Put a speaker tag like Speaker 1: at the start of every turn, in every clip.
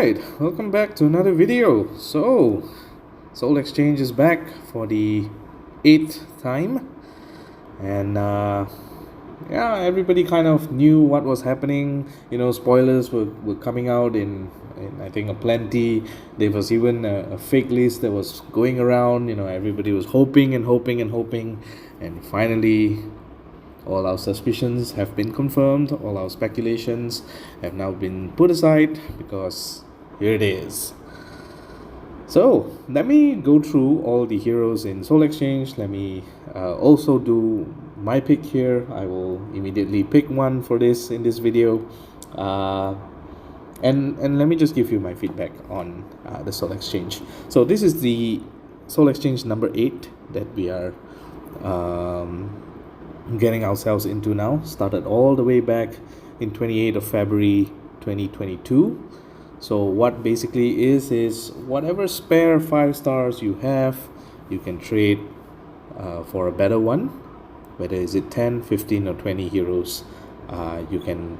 Speaker 1: Alright, welcome back to another video. So, Soul Exchange is back for the 8th time. And yeah, everybody kind of knew what was happening. You know, spoilers were coming out in I think a plenty. There was even a fake list that was going around. You know, everybody was hoping and hoping and hoping. And finally, all our suspicions have been confirmed, all our speculations have now been put aside because here it is. So, let me go through all the heroes in Soul Exchange. Let me also do my pick here. I will immediately pick one for this in this video. And let me just give you my feedback on the Soul Exchange. So, this is the Soul Exchange number 8 that we are getting ourselves into now. Started all the way back in 28th of February 2022. So what basically is whatever spare 5 stars you have, you can trade for a better one. Whether is it 10, 15 or 20 heroes, you can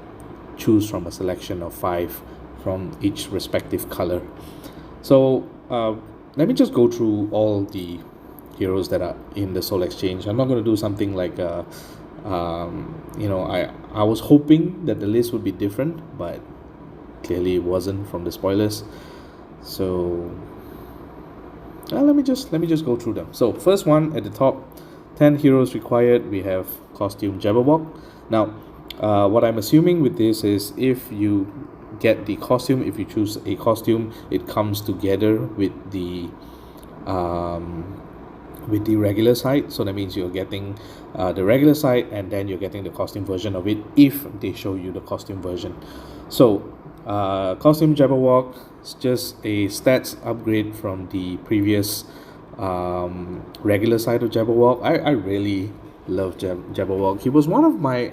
Speaker 1: choose from a selection of 5 from each respective color. So let me just go through all the heroes that are in the Soul Exchange. I'm not going to do something like you know, I was hoping that the list would be different, but clearly it wasn't from the spoilers. So let me just go through them. So first one at the top, 10 heroes required. We have costume Jabberwock. Now what I'm assuming with this is if you get the costume, if you choose a costume, it comes together with the regular side. So that means you're getting the regular side and then you're getting the costume version of it if they show you the costume version. So costume Jabberwock is just a stats upgrade from the previous regular side of Jabberwock. I really love Jabberwock. He was one of my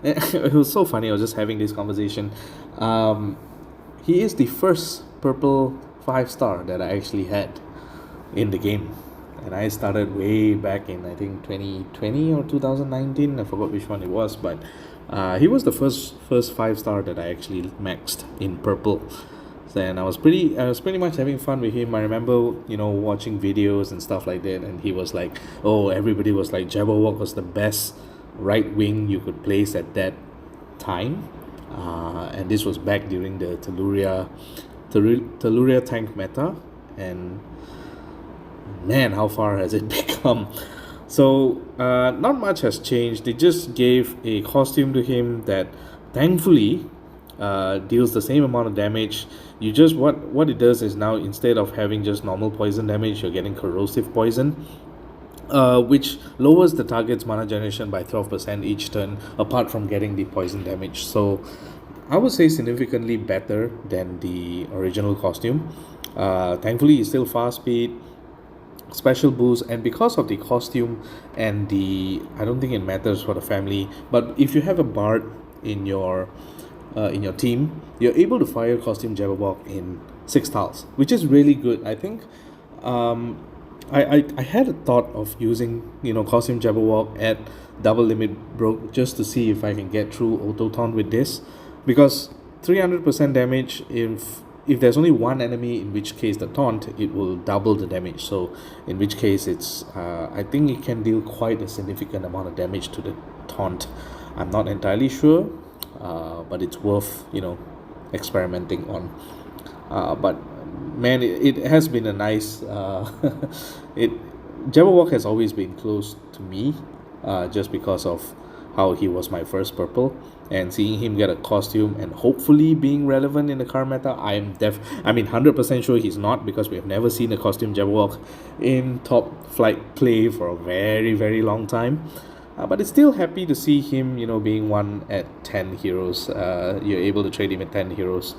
Speaker 1: it was so funny. I was just having this conversation. He is the first purple 5-star that I actually had in the game. And I started way back in I think 2020 or 2019. I forgot which one it was, but he was the first 5-star that I actually maxed in purple. And I was pretty much having fun with him. I remember, you know, watching videos and stuff like that, and he was like, oh, everybody was like Jabberwock was the best right wing you could place at that time. And this was back during the Telluria tank meta, and man, how far has it become? So not much has changed. They just gave a costume to him that thankfully deals the same amount of damage. You just what it does is now instead of having just normal poison damage, you're getting corrosive poison, which lowers the target's mana generation by 12% each turn, apart from getting the poison damage. So I would say significantly better than the original costume. Thankfully, it's still fast speed, special boost, and because of the costume and the, I don't think it matters for the family, but if you have a bard in your team, you're able to fire costume Jabberwock in 6 tiles, which is really good. I think I had a thought of using, you know, costume Jabberwock at double limit broke just to see if I can get through auto taunt with this, because 300% damage, if there's only one enemy, in which case the taunt, it will double the damage. So in which case it's I think it can deal quite a significant amount of damage to the taunt. I'm not entirely sure, but it's worth, you know, experimenting on. But man, it has been a nice Jabberwock has always been close to me, just because of how he was my first purple, and seeing him get a costume and hopefully being relevant in the current meta. I mean 100% sure he's not, because we have never seen a costume Jabberwock in top flight play for a very, very long time. But it's still happy to see him, you know, being one at 10 heroes. You're able to trade him at 10 heroes.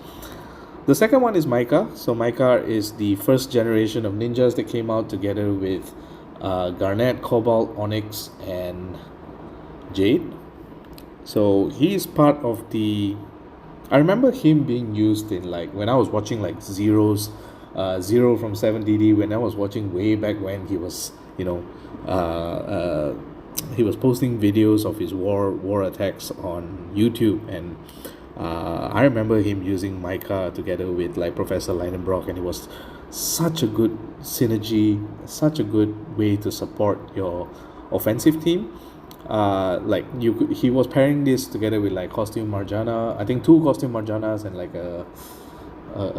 Speaker 1: The second one is Micah. So Micah is the first generation of ninjas that came out together with Garnett, Cobalt, Onyx, and Jade. So he's part of the, I remember him being used in, like, when I was watching like Zero from 7DD, when I was watching way back when he was, you know, he was posting videos of his war attacks on YouTube, and I remember him using Micah together with like Professor Leidenbrock, and it was such a good synergy, such a good way to support your offensive team. He was pairing this together with like costume Marjana, I think two costume Marjanas and like a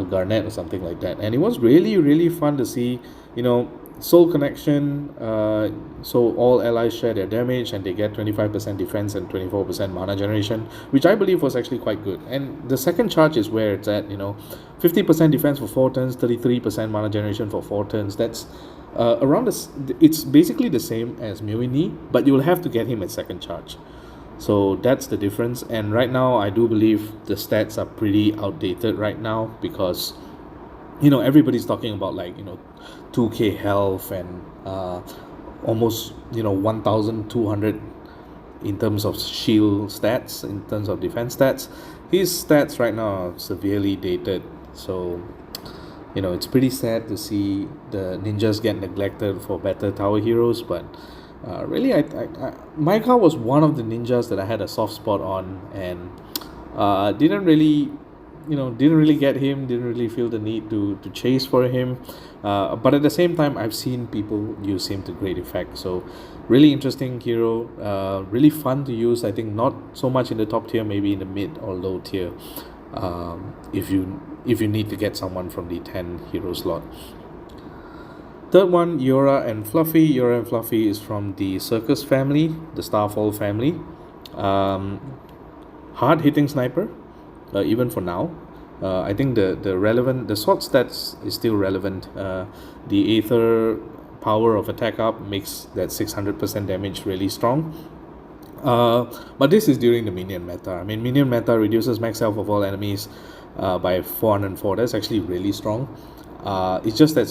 Speaker 1: Garnett or something like that, and it was really really fun to see. Soul connection, so all allies share their damage and they get 25% defense and 24% mana generation, which I believe was actually quite good. And the second charge is where it's at. 50% defense for 4 turns, 33% mana generation for 4 turns. That's around this. It's basically the same as Mewini, but you'll have to get him at second charge. So that's the difference. And right now I do believe the stats are pretty outdated right now, because everybody's talking about 2k health and almost 1200 in terms of shield stats, in terms of defense stats. His stats right now are severely dated, so it's pretty sad to see the ninjas get neglected for better tower heroes. But really, Micah was one of the ninjas that I had a soft spot on, and didn't really get him, didn't really feel the need to chase for him. But at the same time, I've seen people use him to great effect. So really interesting hero, really fun to use. I think not so much in the top tier, maybe in the mid or low tier, if you need to get someone from the 10 hero slot. Third one, Yoru and Fluffy. Yoru and Fluffy is from the Circus family, the Starfall family. Hard hitting sniper, even for now. I think the sword stats is still relevant. The Aether power of attack up makes that 600% damage really strong. But this is during the minion meta. I mean, minion meta reduces max health of all enemies by 404. That's actually really strong. It's just that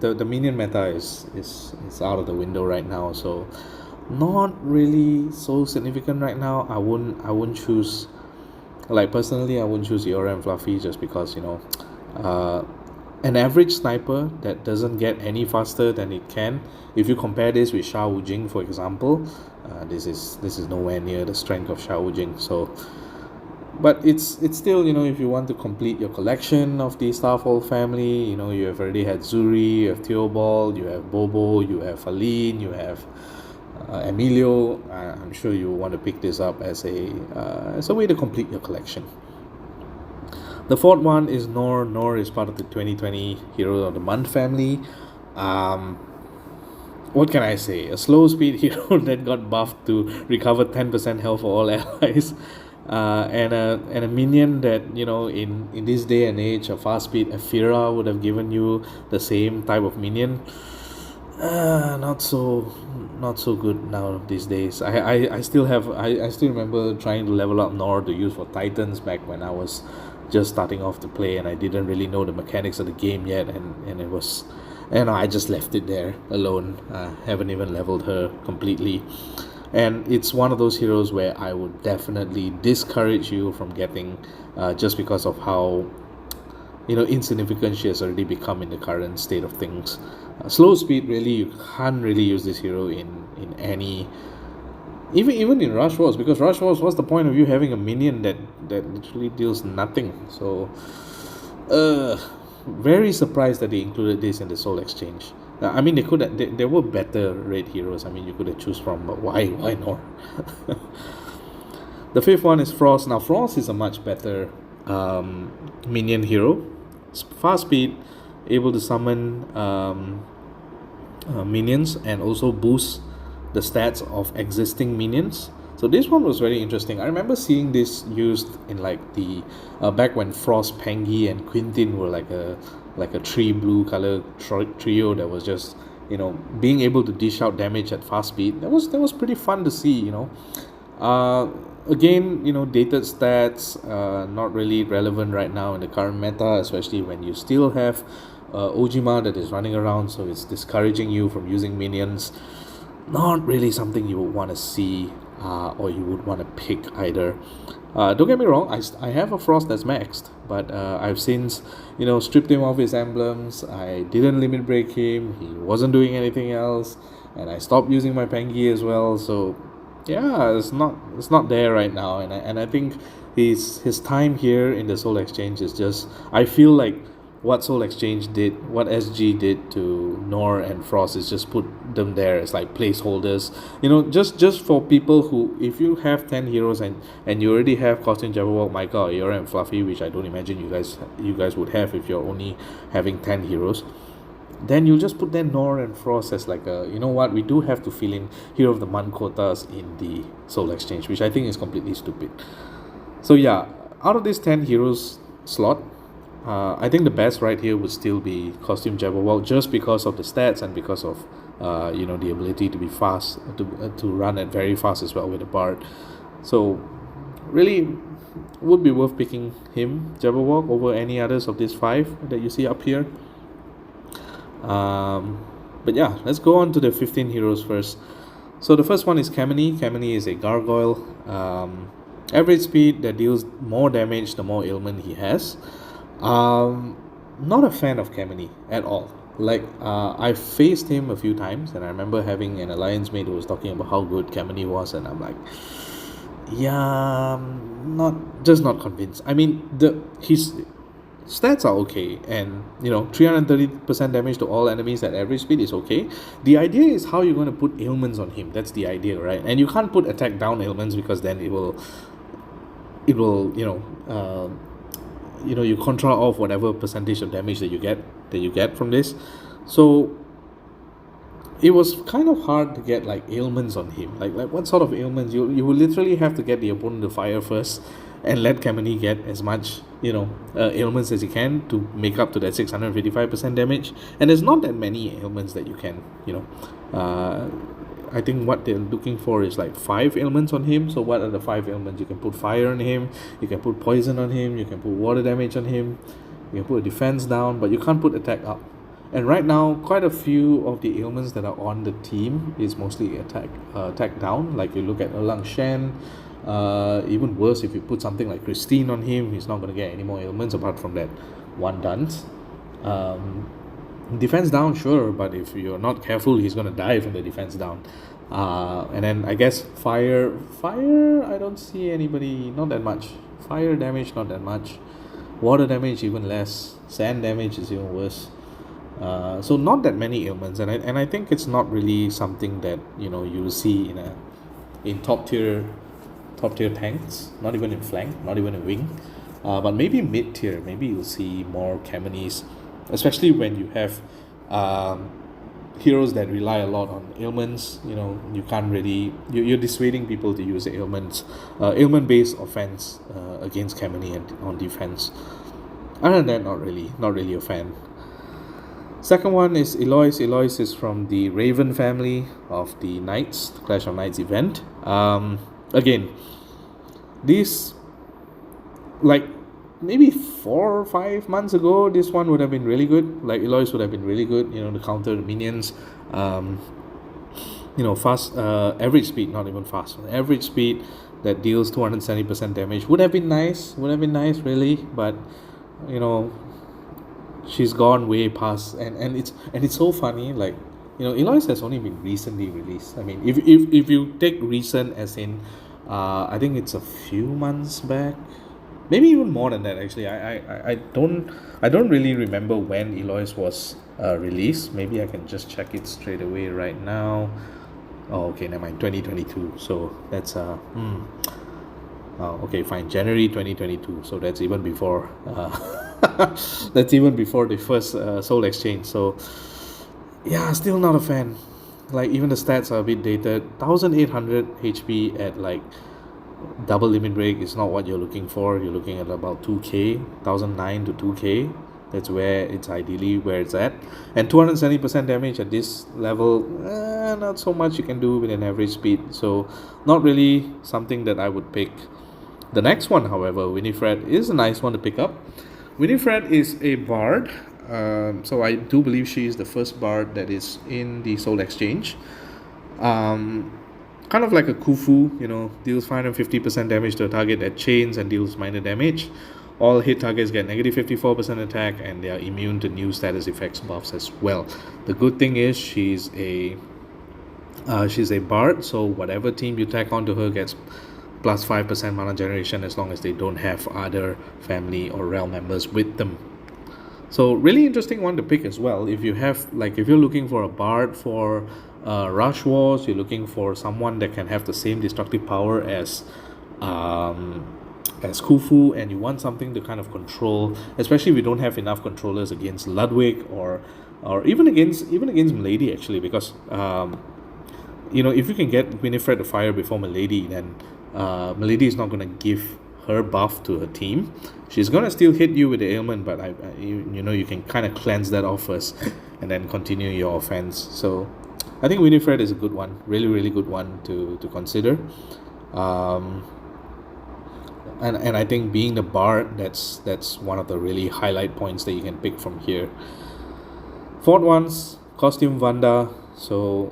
Speaker 1: the minion meta is out of the window right now, so not really so significant right now. I wouldn't choose. Personally, I wouldn't choose Yoru and Fluffy just because an average sniper that doesn't get any faster than it can. If you compare this with Sha Wujing, for example, this is nowhere near the strength of Sha Wujing. So, but it's still, if you want to complete your collection of the Starfall family, you have already had Zuri, you have Theobald, you have Bobo, you have Aline, you have Emilio. I'm sure you want to pick this up as a way to complete your collection. The fourth one is Nor. Nor is part of the 2020 Hero of the Month family. What can I say? A slow speed hero that got buffed to recover 10% health for all allies. And a minion that in this day and age, a fast speed Aphira would have given you the same type of minion. Not so good now these days. I still remember trying to level up Nor to use for Titans back when I was just starting off to play, and I didn't really know the mechanics of the game yet, and it was, I just left it there alone. Haven't even leveled her completely. And it's one of those heroes where I would definitely discourage you from getting, just because of how insignificant she has already become in the current state of things. Slow speed, really, you can't really use this hero in any, even in Rush Wars, because Rush Wars, what's the point of you having a minion that literally deals nothing? So very surprised that they included this in the Soul Exchange. I mean, there were better raid heroes. I mean, you could have choose from, but why not? The fifth one is Frost. Now Frost is a much better minion hero. Fast speed, able to summon minions and also boost the stats of existing minions. So this one was very interesting. I remember seeing this used in the back when Frost, Pengi, and Quintin were like a tree blue color trio that was just being able to dish out damage at fast speed. That was pretty fun to see. Again, dated stats, not really relevant right now in the current meta, especially when you still have Ojima that is running around, so it's discouraging you from using minions. Not really something you would want to see, or you would want to pick either. Don't get me wrong, I have a Frost that's maxed, but I've since stripped him of his emblems. I didn't limit break him, he wasn't doing anything else, and I stopped using my Pengi as well. So Yeah, it's not there right now, and I think his time here in the Soul Exchange is just, I feel like what Soul Exchange did, what SG did to Nor and Frost is just put them there as like placeholders. Just for people who, if you have 10 heroes and you already have Costume Jabberwock, Micah, or Yoru and Fluffy, which I don't imagine you guys would have if you're only having 10 heroes, then you'll just put there Nor and Frost as like a, you know what, we do have to fill in Hero of the Month quotas in the Soul Exchange, which I think is completely stupid. So yeah, out of this 10 heroes slot, I think the best right here would still be Costume Jabberwock, just because of the stats and because of the ability to be fast, to run it very fast as well with the Bard. So really would be worth picking him, Jabberwock, over any others of these 5 that you see up here. But yeah, let's go on to the 15 heroes first. So the first one is Kamini. Kamini is a gargoyle. Average speed that deals more damage the more ailment he has. Not a fan of Kamini at all. Like, I faced him a few times, and I remember having an alliance mate who was talking about how good Kamini was, and I'm like, yeah, not convinced. I mean, his stats are okay, and 330% damage to all enemies at average speed is okay. The idea is how you're going to put ailments on him. That's the idea, right? And you can't put attack down ailments, because then it will you contra off whatever percentage of damage that you get from this. So it was kind of hard to get like ailments on him. Like what sort of ailments? You will literally have to get the opponent to fire first, and let Kamini get as much ailments as he can to make up to that 655% damage. And there's not that many ailments that you can I think what they're looking for is like 5 ailments on him. So what are the 5 ailments? You can put fire on him, you can put poison on him, you can put water damage on him, you can put a defense down, but you can't put attack up. And right now, quite a few of the ailments that are on the team is mostly attack down. Like you look at Erlang Shen, even worse if you put something like Christine on him, he's not going to get any more ailments apart from that one dance. Defense down, sure, but if you're not careful, he's going to die from the defense down. And then I guess fire, I don't see anybody, not that much. Fire damage, not that much. Water damage, even less. Sand damage is even worse. So not that many ailments, and I think it's not really something that you see in top tier tanks, not even in flank, not even in wing, but maybe mid tier. Maybe you'll see more Kaminis, especially when you have heroes that rely a lot on ailments. You can't really, you're dissuading people to use ailment based offense against Kamini and on defense. Other than that, not really a fan. Second one is Eloise. Eloise is from the Raven family of the Knights, Clash of Knights event. Again, this, like, maybe 4 or 5 months ago, this one would have been really good. Like, Eloise would have been really good, to counter the minions. Fast, average speed, not even fast. Average speed that deals 270% damage would have been nice, really, but, she's gone way past, and it's so funny, like, Eloise has only been recently released. I mean, if you take recent as in I think it's a few months back, maybe even more than that actually. I don't really remember when Eloise was released. Maybe I can just check it straight away right now. Oh, okay, never mind, 2022. So that's okay, fine, January 2022. So that's even before that's even before the first Soul Exchange. So yeah, still not a fan. Like, even the stats are a bit dated. 1800 HP at like double limit break is not what you're looking for. You're looking at about 2k, 1009 to 2k. That's where it's ideally where it's at. And 270% damage at this level, not so much you can do with an average speed. So not really something that I would pick. The next one, however, Winifred, is a nice one to pick up. Winifred is a bard. So I do believe she is the first bard that is in the Soul Exchange. Kind of like a Khufu, deals 550% damage to a target that chains and deals minor damage. All hit targets get negative 54% attack, and they are immune to new status effects buffs as well. The good thing is she's a She's a bard, so whatever team you tag onto her gets plus 5% mana generation as long as they don't have other family or realm members with them. So really interesting one to pick as well. If you have, like, if you're looking for a bard for Rush Wars, you're looking for someone that can have the same destructive power as Khufu, and you want something to kind of control, especially if we don't have enough controllers against Ludwig or even against Milady actually, because if you can get Winifred to fire before Milady, then Milady is not going to give her buff to her team. She's going to still hit you with the ailment, but you can kind of cleanse that off first and then continue your offense. So I think Winifred is a good one, really, really good one to consider. And I think being the bard, that's one of the really highlight points that you can pick from here. Fourth one's costume Vanda. So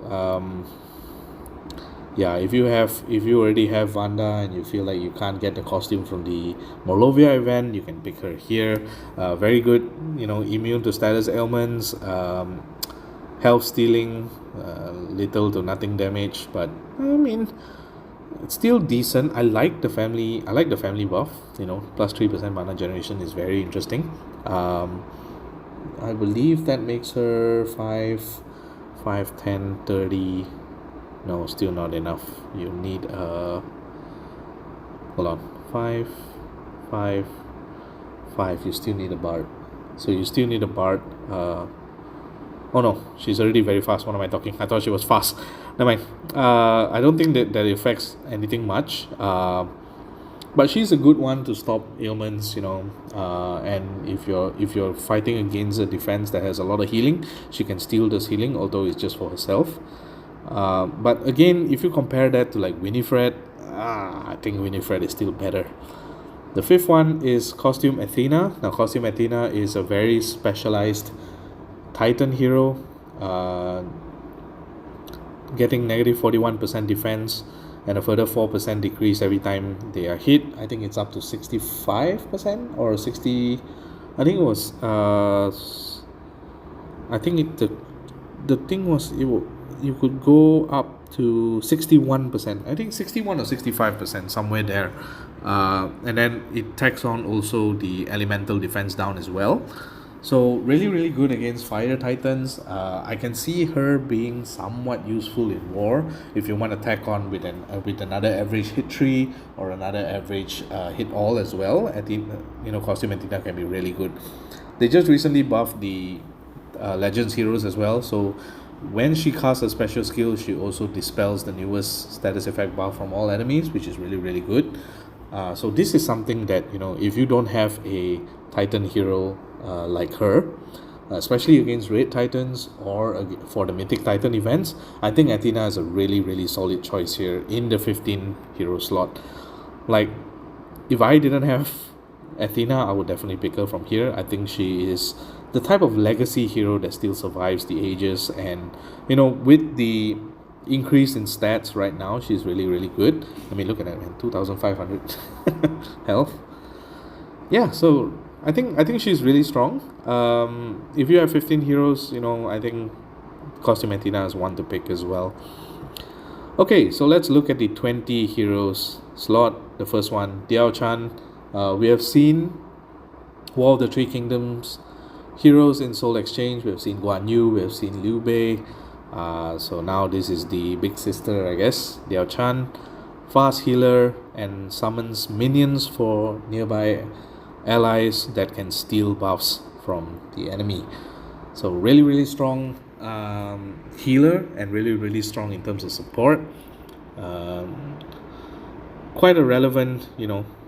Speaker 1: if you already have Vanda and you feel like you can't get the costume from the Molovia event, you can pick her here. Very good, immune to status ailments, health stealing, little to nothing damage, but I mean, it's still decent. I like the family buff, plus 3% mana generation is very interesting. I believe that makes her 5, 10, 30. No, still not enough. You need hold on, 5, 5. You still need a bard. So you still need a bard. Oh no, she's already very fast. What am I talking? I thought she was fast. Never mind. I don't think that affects anything much. But she's a good one to stop ailments, and if you're fighting against a defense that has a lot of healing, she can steal this healing, although it's just for herself. But again, if you compare that to like Winifred, I think Winifred is still better. The fifth one is Costume Athena. Now, Costume Athena is a very specialized Titan hero, getting negative 41% defense and a further 4% decrease every time they are hit. I think it's up to 65% or 60. I think it was. I think the thing was you could go up to 61%. I think 61 or 65%, somewhere there. And then it tacks on also the elemental defense down as well. So really, really good against fire titans. I can see her being somewhat useful in war if you want to tack on with another average hit tree or another average hit all as well. I think Costume Athena can be really good. They just recently buffed the Legends heroes as well. So when she casts a special skill, she also dispels the newest status effect buff from all enemies, which is really, really good. So this is something that, if you don't have a Titan hero like her, especially against Raid Titans or for the Mythic Titan events, I think Athena is a really, really solid choice here in the 15 hero slot. Like, if I didn't have Athena, I would definitely pick her from here. I think she is the type of legacy hero that still survives the ages, and with the increase in stats right now, she's really, really good. I mean, look at that, man, 2,500 health. Yeah, so I think she's really strong. If you have 15 heroes, I think Costume Athena is one to pick as well. Okay, so let's look at the 20 heroes slot. The first one, Diao Chan. We have seen War of the Three Kingdoms heroes in Soul Exchange. We have seen Guan Yu, we have seen Liu Bei. So now this is the big sister, I guess, Diao Chan. Fast healer and summons minions for nearby allies that can steal buffs from the enemy. So really, really strong healer and really, really strong in terms of support. Quite a relevant,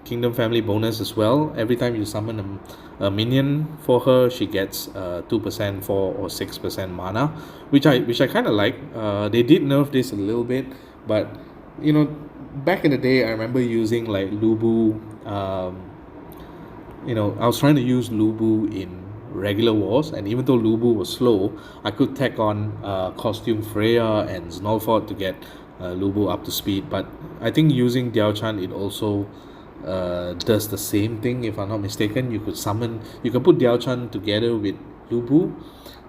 Speaker 1: Kingdom Family bonus as well. Every time you summon a minion for her, she gets 2%, 4 or 6% mana, which I kind of like. They did nerf this a little bit, but back in the day, I remember using like Lubu. I was trying to use Lubu in regular wars, and even though Lubu was slow, I could tack on Costume Freya and Znolfort to get Lubu up to speed. But I think using Diao Chan, it also does the same thing. If I'm not mistaken, you could put Diao Chan together with Lubu,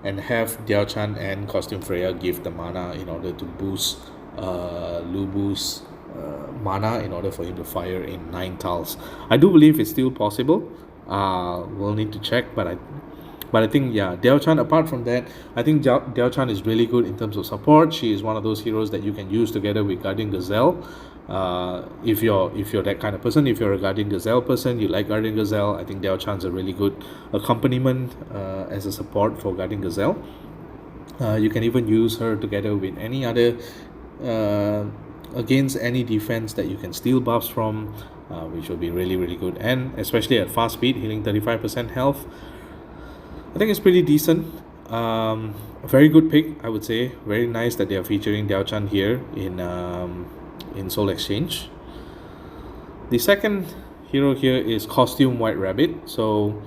Speaker 1: and have Diao-chan and Costume Freya give the mana in order to boost Lubu's mana in order for him to fire in 9 tiles. I do believe it's still possible. We'll need to check, but I think, yeah, Diao-chan, apart from that, I think Diao-chan is really good in terms of support. She is one of those heroes that you can use together with Guardian Gazelle. If you're that kind of person, if you're a Guardian Gazelle person, you like Guardian Gazelle, I think Diao-chan's a really good accompaniment as a support for Guardian Gazelle. You can even use her together with any other against any defense that you can steal buffs from, which will be really, really good. And especially at fast speed, healing 35% health, I think it's pretty decent. A very good pick, I would say. Very nice that they are featuring Diao-chan here in Soul Exchange. The second hero here is Costume White Rabbit. So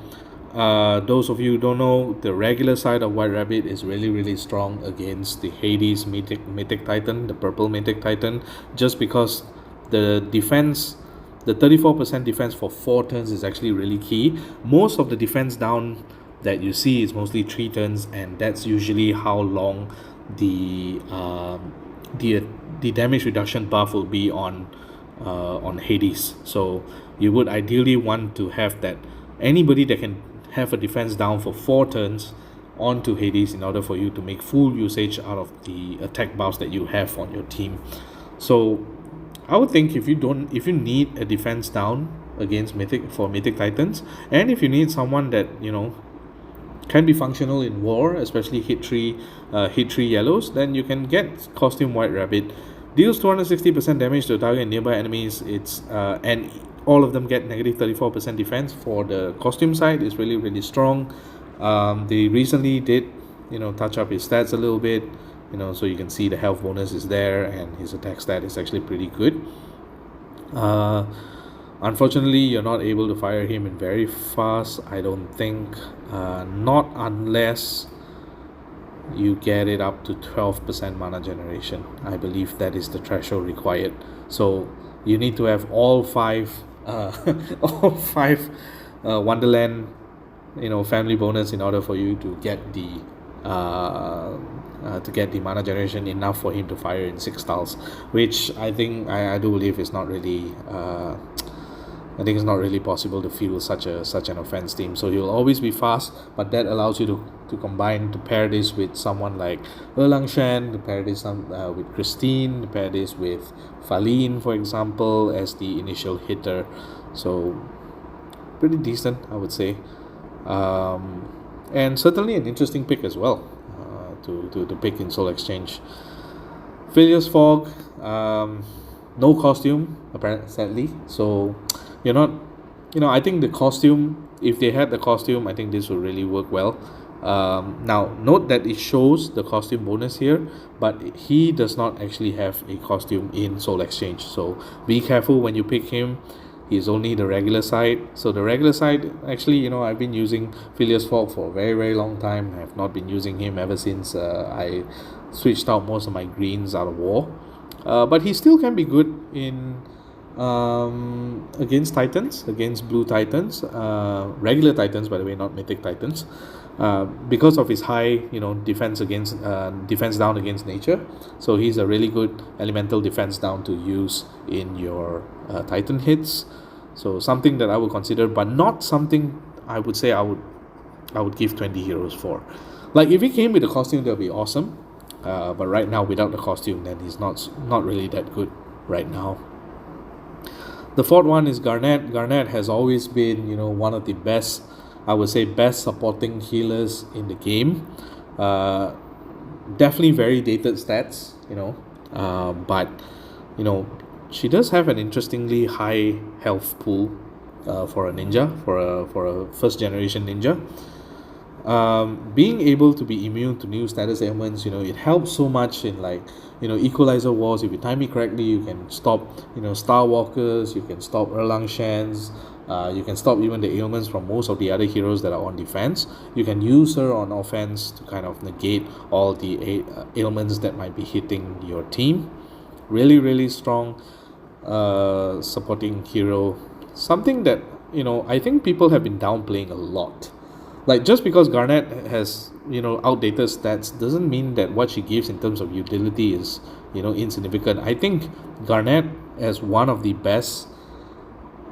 Speaker 1: those of you who don't know, the regular side of White Rabbit is really, really strong against the Hades Mythic Titan, the purple Mythic Titan, just because the defense, the 34% defense for 4 turns is actually really key. Most of the defense down that you see is mostly 3 turns, and that's usually how long the damage reduction buff will be on Hades. So you would ideally want to have that anybody that can have a defense down for 4 turns onto Hades in order for you to make full usage out of the attack buffs that you have on your team. So I would think if you need a defense down against Mythic Titans, and if you need someone that, you know, can be functional in war, especially hit 3 yellows, then you can get Costume White Rabbit. Deals 260% damage to target and nearby enemies. It's and all of them get negative 34% defense. For the costume side, is really, really strong. They recently did, you know, touch up his stats a little bit, you know, so you can see the health bonus is there and his attack stat is actually pretty good. Unfortunately, you're not able to fire him in very fast, I don't think. Not unless you get it up to 12% mana generation. I believe that is the threshold required. So you need to have all 5 Wonderland, you know, family bonus in order for you to get the mana generation enough for him to fire in 6 tiles, which I think I do believe is not really I think it's not really possible to field such an offense team. So he'll always be fast, but that allows you to combine, to pair this with someone like Erlangshan, to pair this with Christine, to pair this with Faline, for example, as the initial hitter. So pretty decent, I would say, and certainly an interesting pick as well to pick in Soul Exchange. Filus Fog, no costume apparently, sadly. So you're not, you know, I think the costume, if they had the costume, I think this would really work well. Now note that it shows the costume bonus here, but he does not actually have a costume in Soul Exchange, so be careful when you pick him. He's only the regular side. So the regular side, actually, you know, I've been using Filus Fog for a very, very long time. I have not been using him ever since I switched out most of my greens out of war, but he still can be good in against Titans, against blue Titans, regular Titans, by the way, not Mythic Titans, because of his high, you know, defense down against nature. So he's a really good elemental defense down to use in your Titan hits. So something that I would consider, but not something I would say I would give 20 heroes for. Like if he came with a costume, that would be awesome. But right now, without the costume, then he's not really that good right now. The fourth one is Garnett. Garnett has always been, you know, one of the best, I would say, best supporting healers in the game. Definitely very dated stats, you know, but, you know, she does have an interestingly high health pool for a ninja, for a first generation ninja. Being able to be immune to new status ailments, you know, it helps so much in, like, you know, equalizer wars. If you time it correctly, you can stop, you know, Star Walkers, you can stop Erlangshans, you can stop even the ailments from most of the other heroes that are on defense. You can use her on offense to kind of negate all the ailments that might be hitting your team. Really, really strong supporting hero. Something that, you know, I think people have been downplaying a lot. Like, just because Garnett has, outdated stats doesn't mean that what she gives in terms of utility is, insignificant. I think Garnett as one of the best,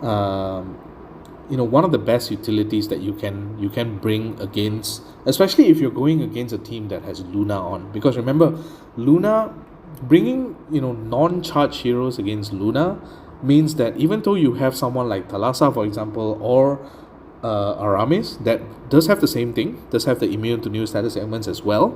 Speaker 1: one of the best utilities that you can bring against, especially if you're going against a team that has Luna on. Because remember, Luna, bringing non-charge heroes against Luna means that even though you have someone like Thalassa, for example, or Aramis that does have the same thing, does have the immune to new status ailments as well,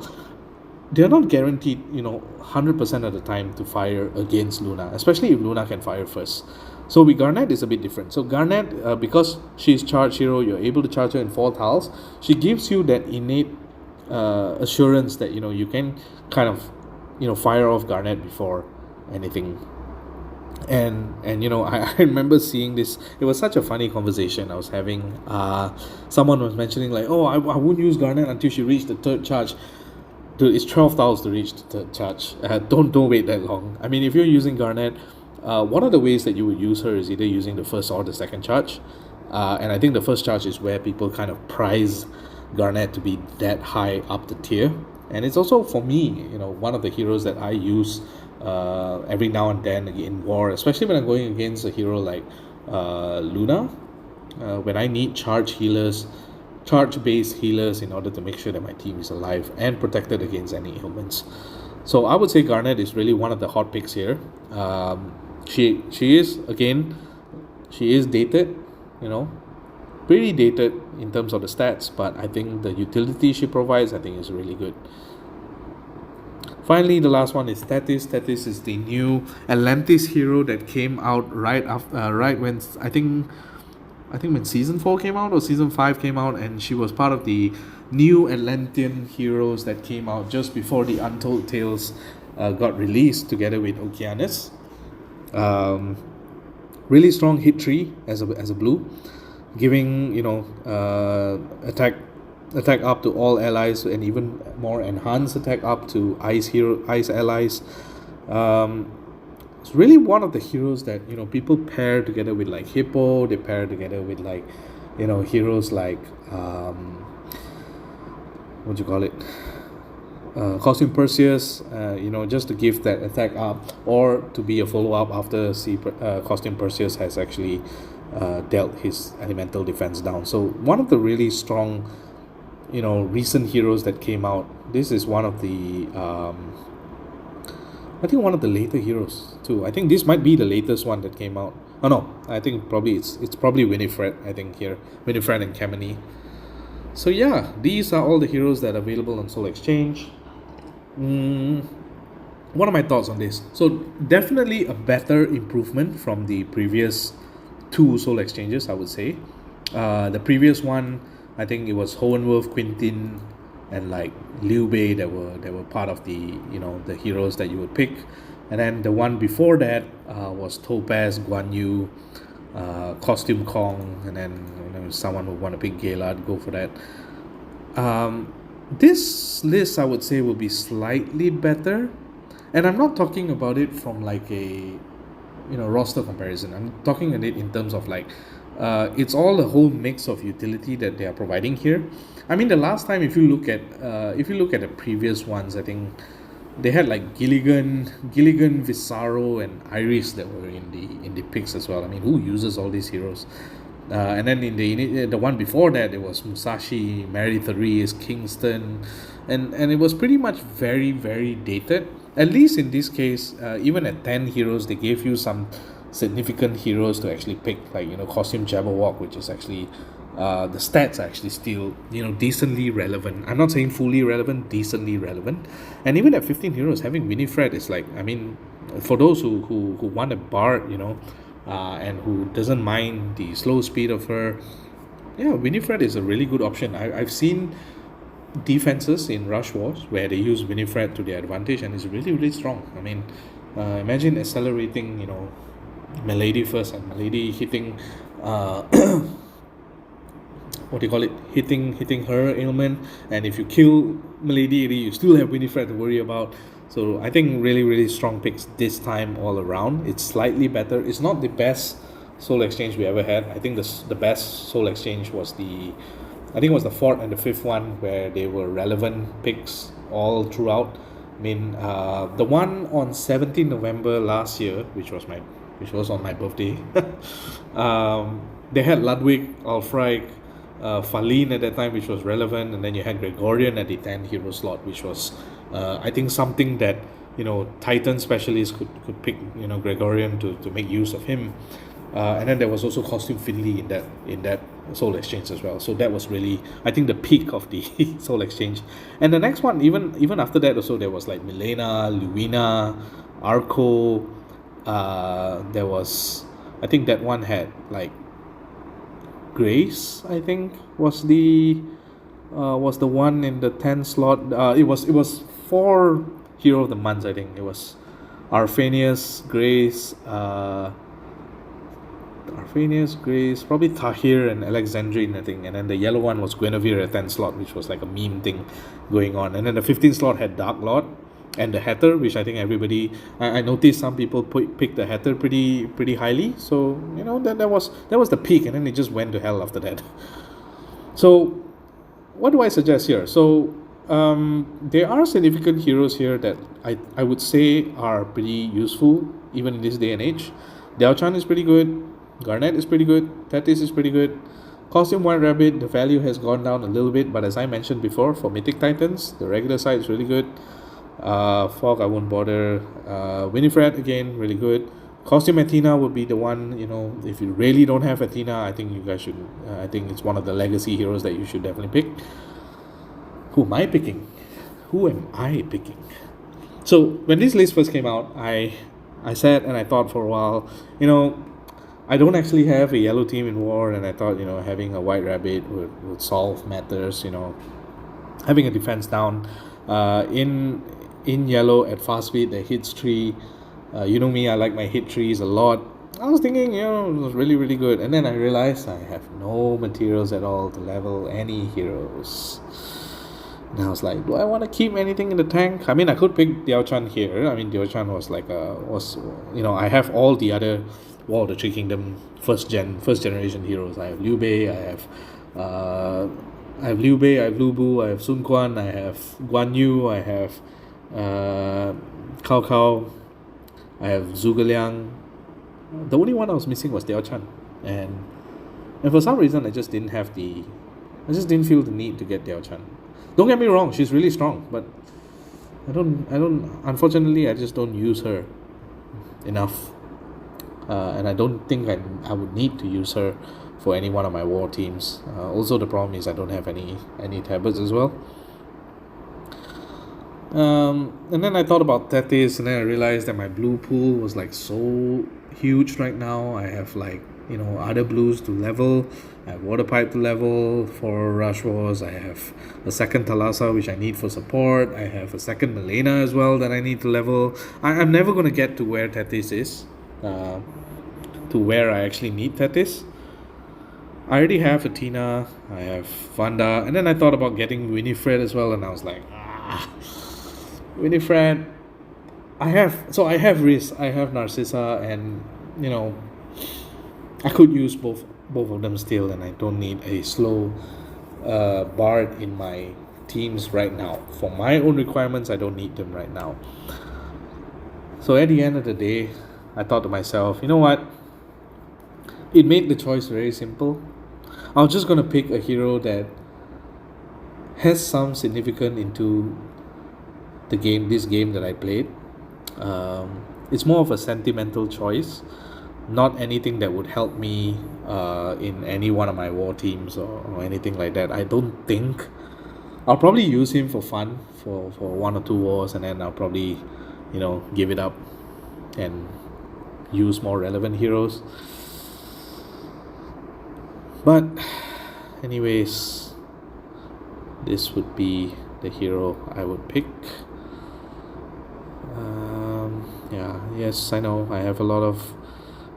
Speaker 1: they're not guaranteed 100% of the time to fire against Luna, especially if Luna can fire first. So with Garnett is a bit different. So Garnett, because she's charge hero, you're able to charge her in 4 tiles. She gives you that innate assurance that you can kind of fire off Garnett before anything. And I remember seeing this. It was such a funny conversation I was having. Someone was mentioning like, oh, I wouldn't use Garnett until she reached the 3rd charge. Dude, it's 12 tiles to reach the 3rd charge. Don't wait that long. I mean, if you're using Garnett, one of the ways that you would use her is either using the 1st or the 2nd charge. And I think the 1st charge is where people kind of prize Garnett to be that high up the tier. And it's also, for me, one of the heroes that I use every now and then in war, especially when I'm going against a hero like Luna, when I need charge-based healers in order to make sure that my team is alive and protected against any ailments. So I would say Garnett is really one of the hot picks here. She is dated, pretty dated in terms of the stats, but I think the utility she provides, I think, is really good. Finally, the last one is Tethys. Tethys is the new Atlantis hero that came out right when I think when season 4 came out or season 5 came out, and she was part of the new Atlantean heroes that came out just before the Untold Tales got released together with Okeanos. Really strong hit tree as a blue, giving attack up to all allies and even more enhanced attack up to ice allies. It's really one of the heroes that people pair together with like Hippo. They pair together with like heroes like what do you call it, Costume Perseus, just to give that attack up or to be a follow-up after Costume Perseus has actually dealt his elemental defense down. So one of the really strong recent heroes that came out. This is one of the I think one of the later heroes too. I think this might be the latest one that came out. Oh no, I think probably it's probably Winfred. I think here Winfred and Kamini. So yeah, these are all the heroes that are available on Soul Exchange. What are my thoughts on this? So definitely a better improvement from the previous 2 Soul Exchanges, I would say. The previous one, I think it was Hohenwolf, Quintin, and like Liu Bei that were part of the the heroes that you would pick. And then the one before that was Topaz, Guan Yu, Costume Kong, and then someone who want to pick Gaylard, go for that. This list I would say will be slightly better, and I'm not talking about it from like a roster comparison. I'm talking about it in terms of like it's all the whole mix of utility that they are providing here. I mean, the last time, if you look at the previous ones, I think they had like Gilligan, Visaro, and Iris that were in the picks as well. I mean, who uses all these heroes? And then in the one before that, it was Musashi, Mary Therese, Kingston, and it was pretty much very, very dated. At least in this case, even at 10 heroes, they gave you some significant heroes to actually pick, like Costume Jabberwock, which is actually the stats are actually still decently relevant. I'm not saying fully relevant, decently relevant. And even at 15 heroes, having Winifred is like, I mean, for those who want a bard, and who doesn't mind the slow speed of her, Winifred is a really good option. I've seen defenses in Rush Wars where they use Winifred to their advantage, and it's really, really strong. I mean, imagine accelerating Milady first, and Milady hitting what do you call it, hitting her ailment, and if you kill Milady, you still have Winifred to worry about. So I think really, really strong picks this time all around. It's slightly better. It's not the best Soul Exchange we ever had. I think the best Soul Exchange was the I think it was the fourth and the fifth one where they were relevant picks all throughout. I mean, the one on 17 November last year, which was on my birthday, they had Ludwig, Ulfric, Falin at that time, which was relevant, and then you had Gregorian at the 10 hero slot, which was, I think, something that Titan specialists could pick, Gregorian to make use of him. And then there was also costume fiddly in that soul exchange as well. So that was really, I think, the peak of the soul exchange. And the next one, even after that also, there was like Milena, Luina, Arco. There was, I think that one had like Grace, I think was the one in the 10 slot. It was 4 hero of the months. I think it was Arphanius, Grace, probably Tahir and Alexandrine, I think. And then the yellow one was Guinevere at 10 slot, which was like a meme thing going on. And then the 15 slot had Dark Lord and the Hatter, which I think everybody, I noticed some people picked the Hatter pretty highly. So then that was the peak, and then it just went to hell after that. So what do I suggest here? So there are significant heroes here that I would say are pretty useful even in this day and age. Diao-chan is pretty good. Garnett is pretty good. Tethys is pretty good. Costume White Rabbit, the value has gone down a little bit, but as I mentioned before, for Mythic Titans, the regular side is really good. Fog, I won't bother. Winifred, again, really good. Costume Athena would be the one, if you really don't have Athena, I think you guys should, I think it's one of the legacy heroes that you should definitely pick. Who am I picking? So, when this list first came out, I sat and I thought for a while, I don't actually have a yellow team in war, and I thought, having a White Rabbit would solve matters, having a defense down. In yellow at fast speed, the hits tree, you know me, I like my hit trees a lot. I was thinking, it was really, really good. And then I realized I have no materials at all to level any heroes. And I was like, do I want to keep anything in the tank? I mean, I could pick Diao-chan here. I mean, Diao-chan was like I have all the other War of the Three Kingdom first generation heroes. I have Liu Bei, I have Liu Bei, I have Lu Bu, I have Sun Quan, I have Guan Yu, I have Cao Cao, I have Zhuge Liang. The only one I was missing was Diao-chan, and for some reason I just didn't feel the need to get Diao-chan. Don't get me wrong, she's really strong, but I don't unfortunately I just don't use her enough. And I don't think I would need to use her for any one of my war teams. Also, the problem is I don't have any tablets as well. And then I thought about Tethys, and then I realized that my blue pool was like so huge right now. I have like other blues to level. I have Water Pipe to level for Rush Wars. I have a second Thalassa which I need for support. I have a second Milena as well that I need to level. I'm never going to get to where Tethys is. To where I actually need Tethys. I already have Athena, I have Vanda, and then I thought about getting Winifred as well, and I was like, Winifred. I have Riz, I have Narcissa, and I could use both of them still, and I don't need a slow bard in my teams right now. For my own requirements, I don't need them right now. So at the end of the day, I thought to myself, you know what? It made the choice very simple. I was just going to pick a hero that has some significance into this game that I played. It's more of a sentimental choice, not anything that would help me in any one of my war teams or anything like that. I don't think. I'll probably use him for fun for 1 or 2 wars, and then I'll probably give it up and use more relevant heroes. But anyways, this would be the hero I would pick. Yes, I know I have a lot of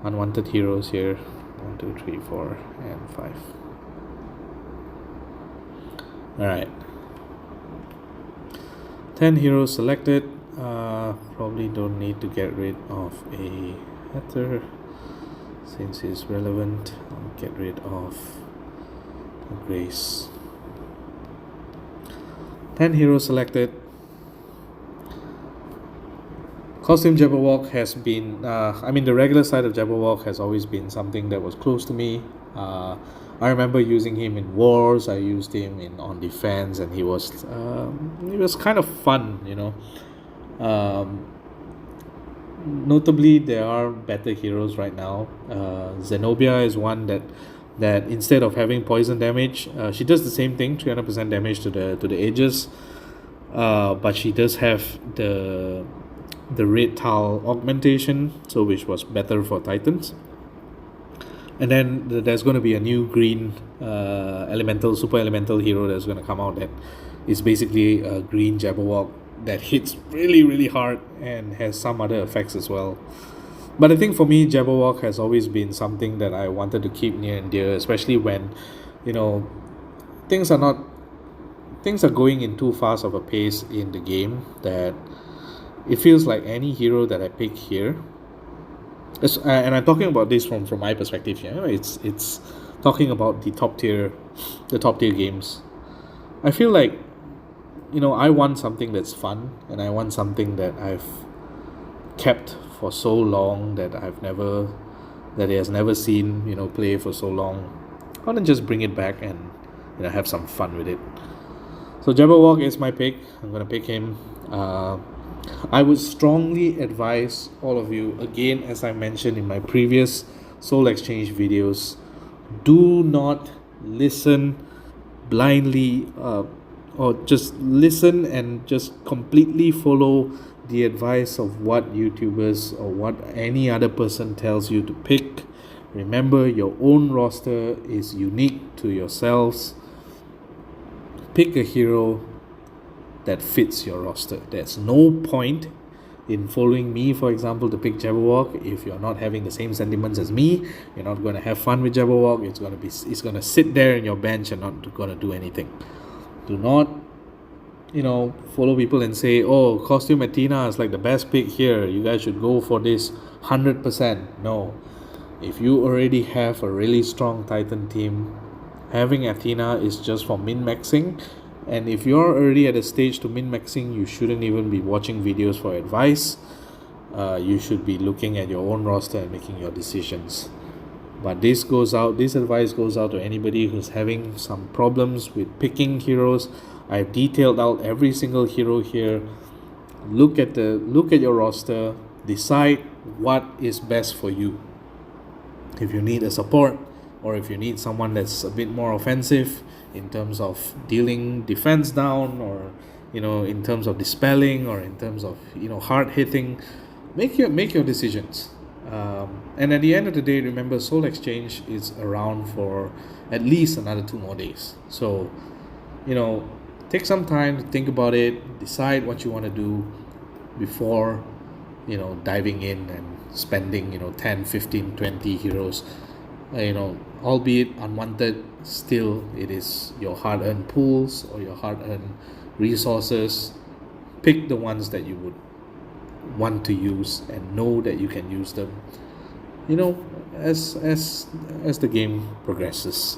Speaker 1: unwanted heroes here. 1, 2, 3, 4, and 5. Alright, 10 heroes selected. Probably don't need to get rid of a Hatter since it's relevant. I'll get rid of Grace. 10 heroes selected. Costume Jabberwock has been, the regular side of Jabberwock has always been something that was close to me. I remember using him in wars. I used him on defense, and he was kind of fun, Notably, there are better heroes right now. Zenobia is one that instead of having poison damage, she does the same thing, 300% damage to the edges, but she does have the red tile augmentation, so which was better for Titans. And then there's going to be a new green super elemental hero that's going to come out that is basically a green Jabberwock that hits really, really hard and has some other effects as well. But I think for me, Jabberwock has always been something that I wanted to keep near and dear, especially when, things are going in too fast of a pace in the game that it feels like any hero that I pick here, and I'm talking about this from my perspective here. It's talking about the top tier games. I feel like, I want something that's fun, and I want something that I've kept for so long that it has never seen, play for so long. I want to just bring it back and have some fun with it. So Jabberwock is my pick. I'm gonna pick him. I would strongly advise all of you, again, as I mentioned in my previous Soul Exchange videos, do not listen blindly, or just listen and just completely follow the advice of what YouTubers or what any other person tells you to pick. Remember, your own roster is unique to yourselves. Pick a hero that fits your roster. There's no point in following me, for example, to pick Jabberwock if you're not having the same sentiments as me. You're not going to have fun with Jabberwock. It's going to sit there in your bench and not going to do anything. Do not follow people and say, oh, Costume Athena is like the best pick here, you guys should go for this 100%. No, if you already have a really strong Titan team, having Athena is just for min-maxing. And if you're already at a stage to min-maxing, you shouldn't even be watching videos for advice. You should be looking at your own roster and making your decisions. But this advice goes out to anybody who's having some problems with picking heroes. I've detailed out every single hero here. Look at your roster, decide what is best for you. If you need a support, or if you need someone that's a bit more offensive in terms of dealing defense down, or in terms of dispelling, or in terms of hard hitting, make your decisions. And at the end of the day, remember, Soul Exchange is around for at least another 2 more days. So take some time to think about it, decide what you want to do before diving in and spending 10, 15, 20 heroes. Albeit unwanted, still it is your hard-earned pools or your hard-earned resources. Pick the ones that you would want to use and know that you can use them as the game progresses.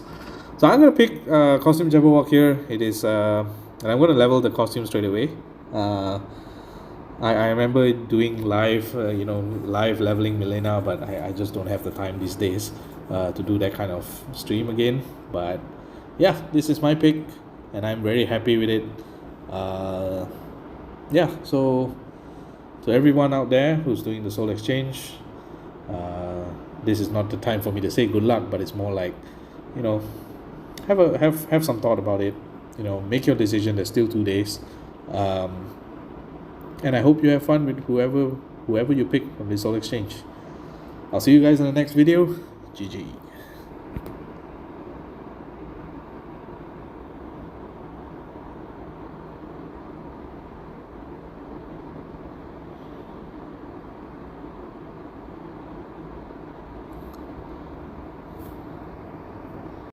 Speaker 1: So I'm going to pick Costume Jabberwock here. It is and I'm going to level the costume straight away. I remember doing live leveling Milena, but I just don't have the time these days to do that kind of stream again. But yeah, this is my pick and I'm very happy with it. So to everyone out there who's doing the Soul Exchange, this is not the time for me to say good luck, but it's more like have some thought about it. Make your decision. There's still 2 days, and I hope you have fun with whoever you pick from this Soul Exchange. I'll see you guys in the next video. GG.